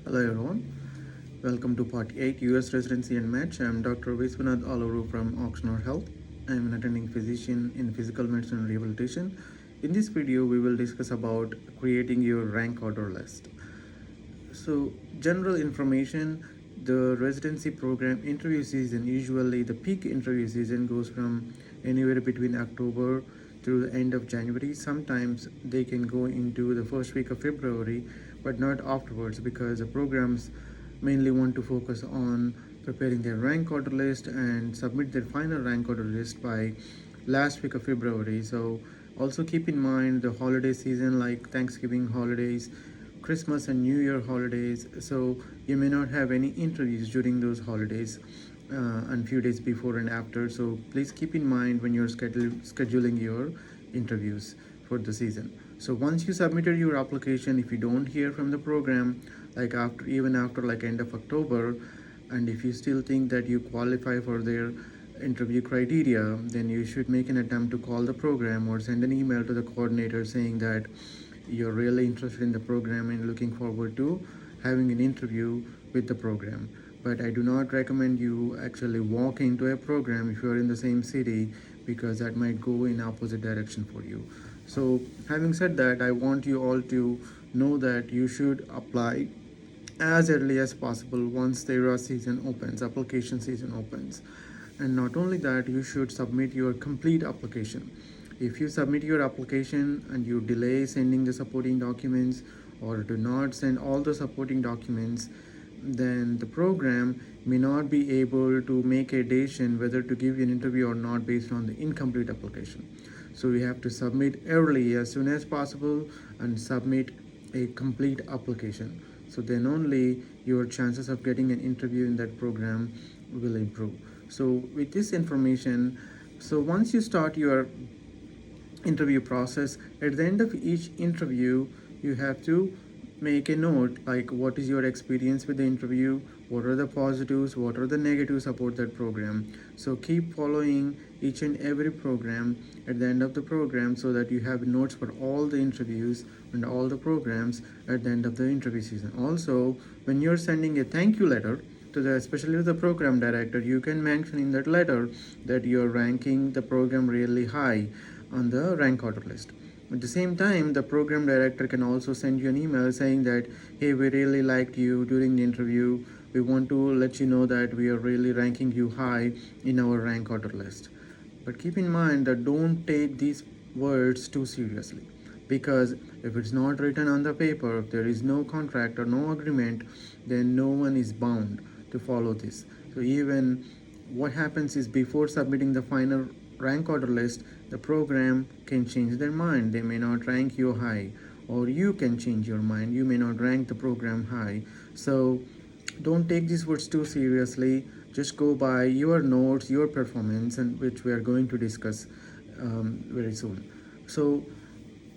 Hello everyone, welcome to Part 8 US Residency and Match. I am Dr. Viswanath Aluru from Oxnard Health. I am an attending physician in physical medicine and rehabilitation. In this video, we will discuss about creating your rank order list. So, general information, the residency program interview season, usually the peak interview season goes from anywhere between October through the end of January. Sometimes they can go into the first week of February, but not afterwards because the programs mainly want to focus on preparing their rank order list and submit their final rank order list by last week of February. So also keep in mind the holiday season like Thanksgiving holidays, Christmas and New Year holidays. So you may not have any interviews during those holidays and few days before and after. So please keep in mind when you're scheduling your interviews for the season. So once you submitted your application, if you don't hear from the program, like after like end of October, and if you still think that you qualify for their interview criteria, then you should make an attempt to call the program or send an email to the coordinator saying that you're really interested in the program and looking forward to having an interview with the program. But I do not recommend you actually walk into a program if you're in the same city because that might go in opposite direction for you. So having said that, I want you all to know that you should apply as early as possible once the application season opens. And not only that, you should submit your complete application. If you submit your application and you delay sending the supporting documents or do not send all the supporting documents, then the program may not be able to make a decision whether to give you an interview or not based on the incomplete application. So we have to submit early as soon as possible and submit a complete application. So then only your chances of getting an interview in that program will improve. So with this information, so once you start your interview process, at the end of each interview, you have to make a note like what is your experience with the interview, what are the positives, what are the negatives about that program. So keep following each and every program at the end of the program so that you have notes for all the interviews and all the programs at the end of the interview season. Also, when you're sending a thank you letter to the especially to the program director, you can mention in that letter that you're ranking the program really high on the rank order list. At the same time, the program director can also send you an email saying that, hey, we really liked you during the interview. We want to let you know that we are really ranking you high in our rank order list. But keep in mind that don't take these words too seriously because if it's not written on the paper, if there is no contract or no agreement, then no one is bound to follow this. So even what happens is before submitting the final rank order list, the program can change their mind. They may not rank you high, or you can change your mind. You may not rank the program high. So don't take these words too seriously. Just go by your notes, your performance, and which we are going to discuss very soon. So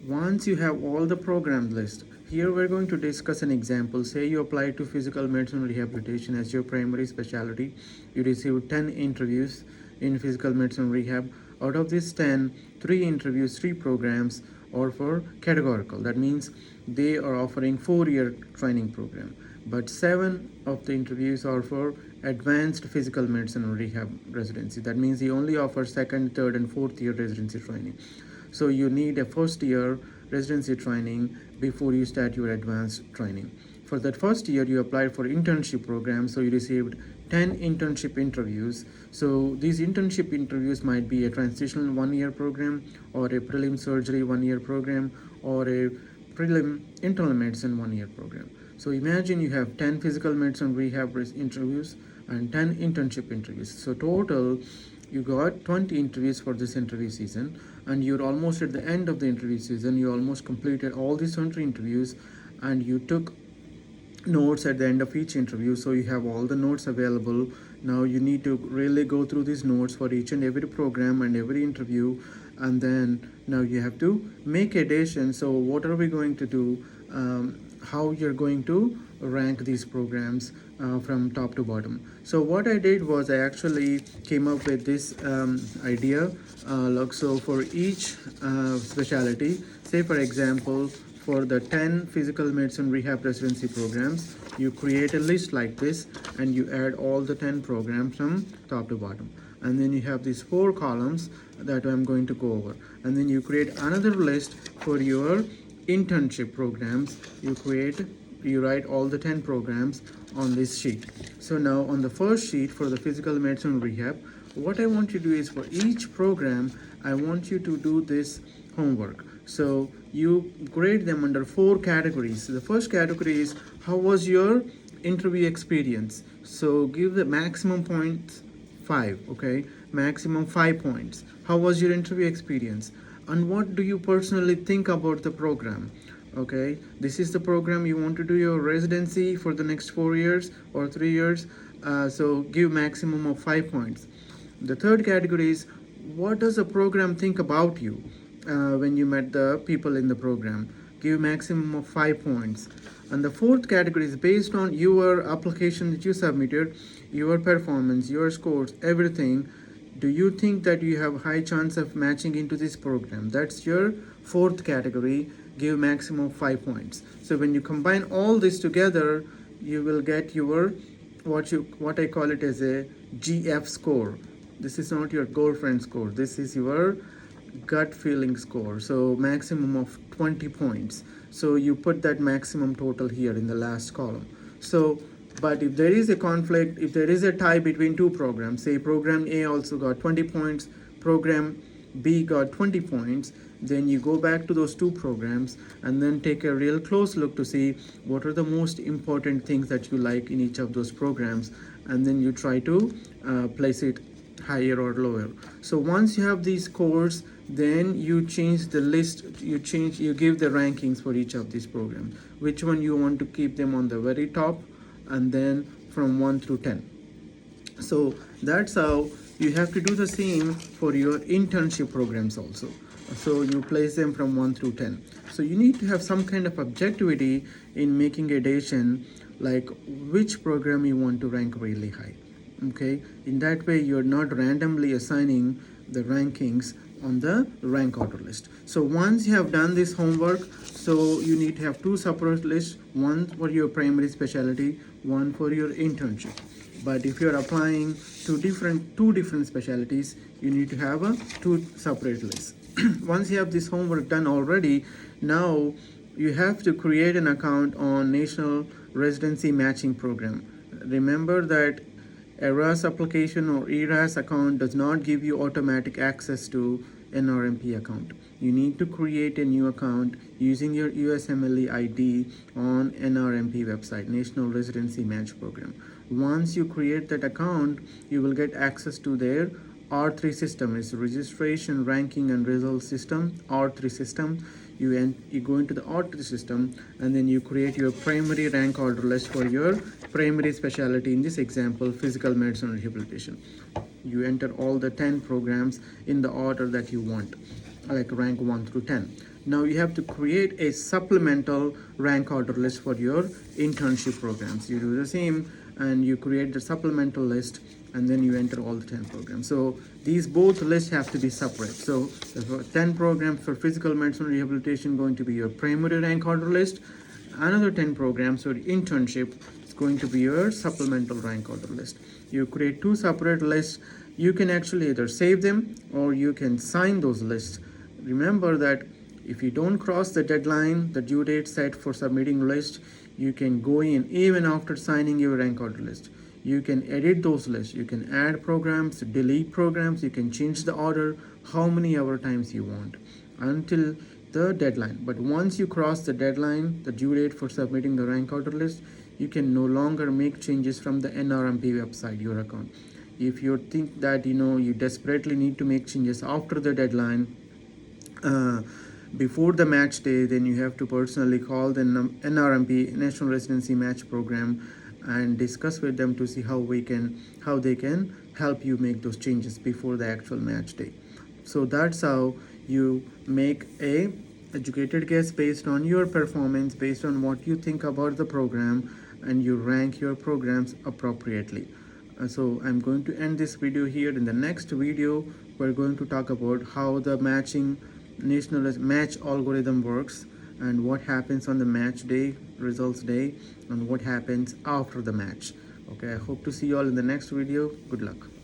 once you have all the program list, here we're going to discuss an example. Say you apply to physical medicine rehabilitation as your primary specialty. You receive 10 interviews in physical medicine rehab. Out of these 10, 3 interviews, 3 programs are for categorical. That means they are offering 4-year training program. But 7 of the interviews are for advanced physical medicine rehab residency. That means they only offer 2nd, 3rd, and 4th year residency training. So you need a first year residency training before you start your advanced training. For that first year, you applied for internship program, so you received 10 internship interviews. So these internship interviews might be a transitional 1-year program or a prelim surgery 1-year program or a prelim internal medicine 1-year program. So imagine you have 10 physical medicine rehab interviews and 10 internship interviews. So total, you got 20 interviews for this interview season, and you're almost at the end of the interview season. You almost completed all these 20 interviews, and you took notes at the end of each interview, so you have all the notes available. Now you need to really go through these notes for each and every program and every interview, and then now you have to make a decision. So what are we going to do, how you're going to rank these programs from top to bottom. So what I did was I actually came up with this idea. So for each specialty, say for example for the 10 physical medicine rehab residency programs, you create a list like this and you add all the 10 programs from top to bottom. And then you have these 4 columns that I'm going to go over. And then you create another list for your internship programs. You write all the 10 programs on this sheet. So now on the first sheet for the physical medicine rehab, what I want you to do is for each program, I want you to do this homework. So you grade them under 4 categories. The first category is how was your interview experience? So give the maximum points 5, okay? Maximum 5 points. How was your interview experience? And what do you personally think about the program? Okay, this is the program you want to do your residency for the next 4 years or 3 years. So give maximum of 5 points. The third category is what does the program think about you when you met the people in the program? Give maximum of 5 points. And the fourth category is based on your application that you submitted, your performance, your scores, everything. Do you think that you have high chance of matching into this program? That's your fourth category. Give maximum of 5 points. So when you combine all this together, you will get your what I call it as a GF score. This is not your girlfriend score. This is your gut feeling score. So maximum of 20 points. So you put that maximum total here in the last column. So but if there is a conflict, if there is a tie between 2 programs, say program A also got 20 points, program B got 20 points, then you go back to those 2 programs and then take a real close look to see what are the most important things that you like in each of those programs, and then you try to place it higher or lower. So once you have these scores, then you change the list, you give the rankings for each of these programs, which one you want to keep them on the very top, and then from 1 through 10. So that's how you have to do the same for your internship programs also. So you place them from 1 through 10. So you need to have some kind of objectivity in making a decision, like which program you want to rank really high. Okay, in that way you're not randomly assigning the rankings on the rank order list. So once you have done this homework, so you need to have 2 separate lists, one for your primary specialty, one for your internship. But if you're applying to two different specialties, you need to have 2 separate lists. Once you have this homework done already, now you have to create an account on National Residency Matching Program. Remember that a RAS application or ERAS account does not give you automatic access to NRMP account. You need to create a new account using your USMLE ID on NRMP website, National Residency Match Program. Once you create that account, you will get access to their R3 system. It's registration, ranking, and results system, R3 system. You go into the R3 system, and then you create your primary rank order list for your primary specialty, in this example physical medicine rehabilitation. You enter all the 10 programs in the order that you want, like rank 1 through 10. Now you have to create a supplemental rank order list for your internship programs. You do the same and you create the supplemental list, and then you enter all the 10 programs. So these both lists have to be separate. So the 10 programs for physical medicine rehabilitation going to be your primary rank order list. Another 10 programs for internship is going to be your supplemental rank order list. You create 2 separate lists. You can actually either save them or you can sign those lists. Remember that if you don't cross the deadline, the due date set for submitting list, you can go in even after signing your rank order list. You can edit those lists. You can add programs, delete programs. You can change the order how many ever times you want until the deadline. But once you cross the deadline, the due date for submitting the rank order list, you can no longer make changes from the NRMP website, your account. If you think that you desperately need to make changes after the deadline, before the match day, then you have to personally call the NRMP, National Residency Match Program, and discuss with them to see how they can help you make those changes before the actual match day. So that's how you make a educated guess based on your performance, based on what you think about the program, and you rank your programs appropriately. So I'm going to end this video here. In the next video, we're going to talk about how the national match algorithm works, and what happens on the match day, results day, and what happens after the match. Okay, I hope to see you all in the next video. Good luck.